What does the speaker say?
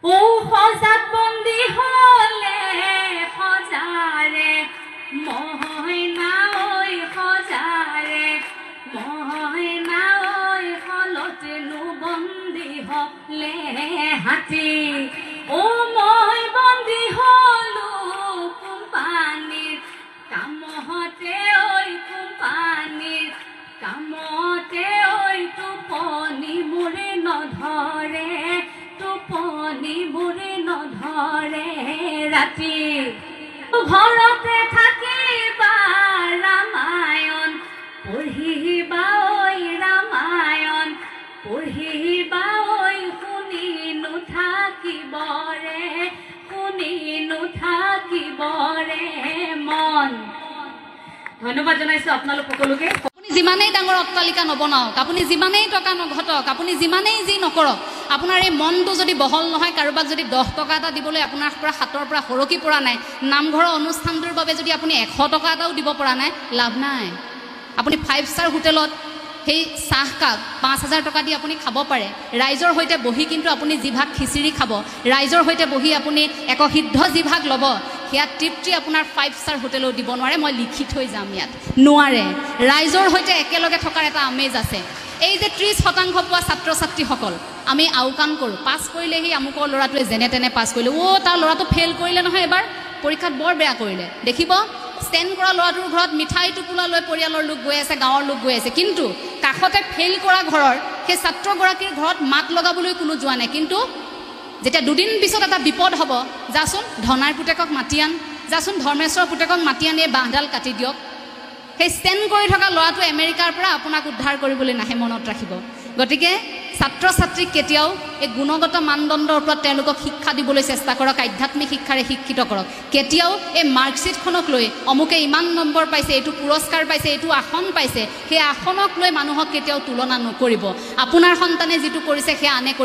ও সজাত বন্দী হলে সজাৰে মহইনা ঐ সজাৰে মহইনা ঐ হলতেনো বন্দী হলে হাতী ও মই বন্দী হলো কোম্পানীৰ কামতে ঐ কোম্পানীৰ কামতে ঐ টোপনি মোৰে নধৰে টোপনি মোৰে নধৰে ৰাতি ঘৰতে থাকিবা ৰামায়ণ পঢ়িবা ঐ ৰামায়ণ পঢ়িবা ঐ শুনি নুথাকিবৰে মন। ধন্যবাদ জনাইছো আপোনালোক সকলোকে। আপুনি যিমানেই ডাঙৰ অট্টালিকা নবনাওক, আপুনি যিমানেই টকা নঘটক, আপুনি যিমানেই যি নকৰক, আপোনাৰ এই মনটো যদি বহল নহয়, কাৰোবাক যদি 10 টকা এটা দিবলৈ আপোনাৰ পৰা হাতৰ পৰা সৰকি পৰা নাই, নামঘৰৰ অনুষ্ঠানটোৰ বাবে যদি আপুনি 100 টকা এটাও দিব পৰা নাই, লাভ নাই। আপুনি 5 ষ্টাৰ হোটেলত সেই চাহকাপ 5000 টকা দি আপুনি খাব পাৰে। ৰাইজৰ সৈতে বহি কিন্তু আপুনি যিভাগ খিচিৰি খাব, ৰাইজৰ সৈতে বহি আপুনি একসিদ্ধ যিভাগ ল'ব, সেয়া তৃপ্তি আপোনাৰ 5 ষ্টাৰ হোটেলেও দিব নোৱাৰে। মই লিখি থৈ যাম ইয়াত, নোৱাৰে। ৰাইজৰ সৈতে একেলগে থকাৰ এটা আমেজ আছে। এই যে 30% পোৱা ছাত্ৰ ছাত্ৰীসকল আমি আওকাণ কৰোঁ, পাছ কৰিলে সেই আমুকৰ ল'ৰাটোৱে যেনে তেনে পাছ কৰিলে, তাৰ ল'ৰাটো ফেইল কৰিলে নহয়, এবাৰ পৰীক্ষাত বৰ বেয়া কৰিলে। দেখিব ষ্টেণ্ড কৰা ল'ৰাটোৰ ঘৰত মিঠাই টোপোলা লৈ পৰিয়ালৰ লোক গৈ আছে, গাঁৱৰ লোক গৈ আছে, কিন্তু কাষতে ফেইল কৰা ঘৰৰ সেই ছাত্ৰগৰাকীৰ ঘৰত মাত লগাবলৈ কোনো যোৱা নাই। কিন্তু যেতিয়া দুদিন পিছত এটা বিপদ হ'ব, যাচোন ধনাৰ পুতেকক মাতি আন, যাচোন ধৰ্মেশ্বৰ পুতেকক মাতি আনি বাঁহডাল কাটি দিয়ক। সেই ষ্টেণ্ড কৰি থকা ল'ৰাটো আমেৰিকাৰ পৰা আপোনাক উদ্ধাৰ কৰিবলৈ নাহে, মনত ৰাখিব। গতিকে ছাত্ৰ ছাত্ৰীক কেতিয়াও এই গুণগত মানদণ্ডৰ ওপৰত তেওঁলোকক শিক্ষা দিবলৈ চেষ্টা কৰক, আধ্যাত্মিক শিক্ষাৰে শিক্ষিত কৰক। কেতিয়াও এই মাৰ্কশ্বিটখনক লৈ অমুকে ইমান নম্বৰ পাইছে, এইটো পুৰস্কাৰ পাইছে, এইটো আসন পাইছে, সেই আসনক লৈ মানুহক কেতিয়াও তুলনা নকৰিব। আপোনাৰ সন্তানে যিটো কৰিছে সেয়া আনে কৰিব।